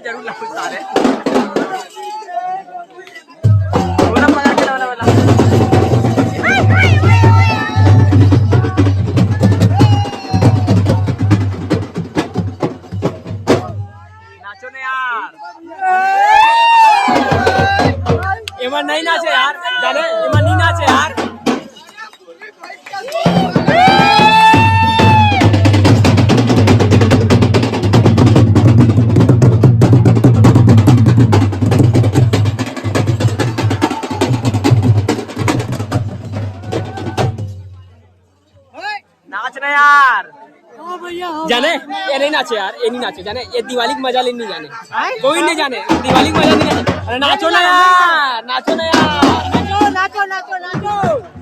जरूर लागू साले बोला पकड़ के बोला बोला नाचो ने यार एमन नहीं नाचे यार जाने एमन नहीं नाचे यार नाचना यार जाने ये नहीं नाचे यार ये नहीं नाचे जाने ये दिवाली की मजा लेनी जाने कोई नहीं जाने दिवाली की मजा नहीं जाने अरे नाचो ना यार नाचो ना यार नाचो नाचो नाचो नाचो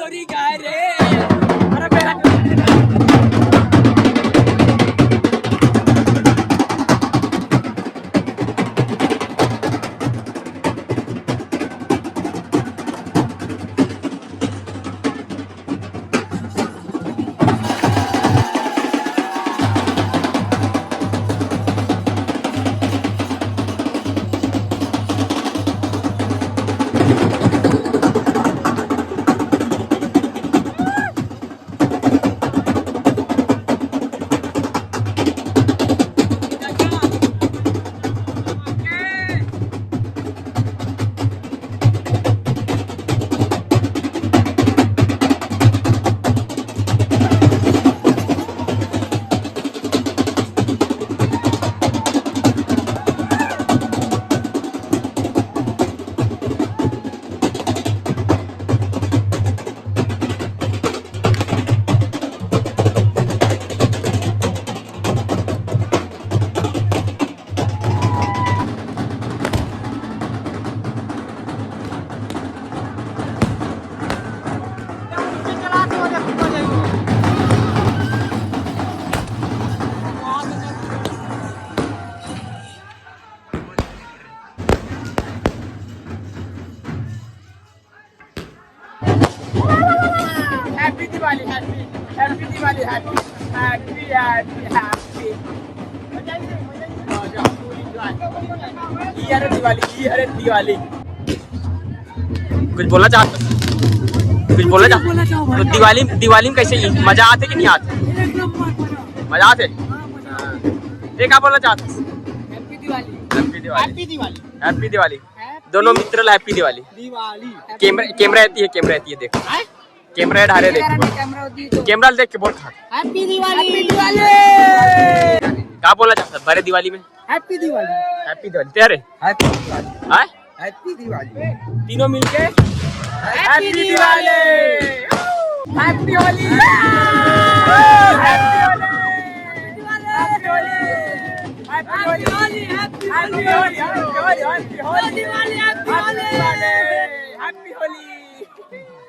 अरे गाय रे अरे मेरा happy Diwali happy happy Diwali happy happy happy happy ये अरे दिवाली कुछ बोलना चाहते कुछ बोलना चाहते तो दिवाली में कैसे मजा आते कि नहीं आते मजा आते ये क्या बोलना चाहते happy Diwali happy Diwali happy Diwali happy Diwali दोनों मित्र हैप्पी दिवाली दिवाली कैमरा रहती है देख कैमरा ढारे देख कैमरा देख के बोल हैप्पी दिवाली हैप्पी दिवाली क्या बोलना चाहता बड़े दिवाली में हैप्पी दिवाली तेरे हैप्पी दिवाली हाँ हैप्पी दिवाली तीनों मिलके happy Diwali happy Holy happy Holy happy Holy happy Holy happy Holy happy Holy happy Holy happy Holy